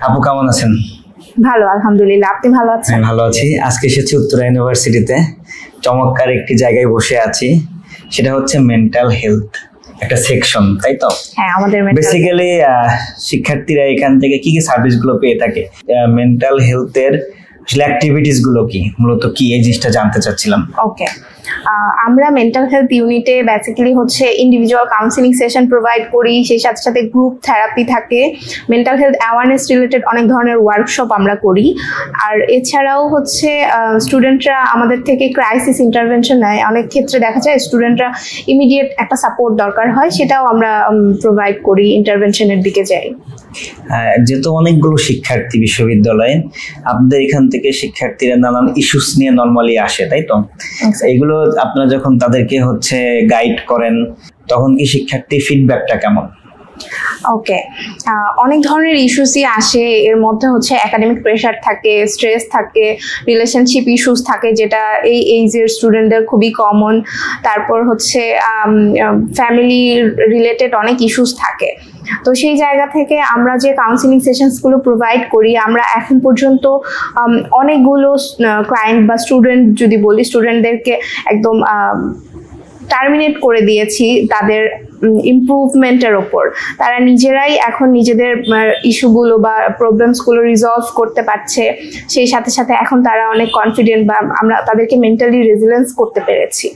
আপু কেমন আছেন? ভালো, আলহামদুলিল্লাহ। আপনি ভালো আছেন? ভালো আছি। আজকে এসেছি উত্তরা ইউনিভার্সিটিতে, চমৎকার একটি জায়গায় বসে আছি, সেটা হচ্ছে মেন্টাল হেলথ একটা সেকশন, তাই তো? হ্যাঁ, আমাদের বেসিক্যালি শিক্ষার্থীরা এখান থেকে কি কি সার্ভিস গুলো পেয়ে থাকে, মেন্টাল হেলথের আসলে অ্যাক্টিভিটিস গুলো কি, মূলত কি, এই জিনিসটা জানতে চাচ্ছিলাম। ওকে, আমরা মেন্টাল হেলথ ইউনিটে বেসিক্যালি হচ্ছে ইন্ডিভিজুয়াল কাউন্সিলিং সেশন প্রোভাইড করি, সেই সাথে সাথে গ্রুপ থেরাপি থাকে, মেন্টাল হেলথ অ্যাওয়ারনেস রিলেটেড অনেক ধরনের ওয়ার্কশপ আমরা করি। আর এছাড়াও হচ্ছে স্টুডেন্টরা আমাদের থেকে ক্রাইসিস ইন্টারভেনশন নেয়। অনেক ক্ষেত্রে দেখা যায় স্টুডেন্টরা ইমিডিয়েট একটা সাপোর্ট দরকার হয়, সেটাও আমরা প্রোভাইড করি, ইন্টারভেনশনের দিকে যাই। যেহেতু অনেকগুলো শিক্ষার্থী বিশ্ববিদ্যালয়ে, আপনাদের এখান থেকে শিক্ষার্থীরা নানান ইস্যুস নিয়ে নরমালি আসে, তাই তো? এগুলো আপনারা যখন তাদেরকে হচ্ছে গাইড করেন, তখন কি শিক্ষার্থী ফিডব্যাকটা কেমন? ওকে, অনেক ধরনের ইস্যুসই আসে। এর মধ্যে হচ্ছে একাডেমিক প্রেশার থাকে, স্ট্রেস থাকে, রিলেশনশিপ ইস্যুস থাকে, যেটা এই এইজের স্টুডেন্টদের খুবই কমন। তারপর হচ্ছে ফ্যামিলি রিলেটেড অনেক ইস্যুস থাকে। তো সেই জায়গা থেকে আমরা যে কাউন্সিলিং সেশনসগুলো প্রোভাইড করি, আমরা এখন পর্যন্ত অনেকগুলো ক্লায়েন্ট বা স্টুডেন্ট যদি বলি, স্টুডেন্টদেরকে একদম টার্মিনেট করে দিয়েছি তাদের ইমপ্রুভমেন্টের ওপর। তারা নিজেরাই এখন নিজেদের ইস্যুগুলো বা প্রবলেমসগুলো রিজলভ করতে পারছে। সেই সাথে সাথে এখন তারা অনেক কনফিডেন্ট, বা আমরা তাদেরকে মেন্টালি রেজিলিয়েন্স করতে পেরেছি।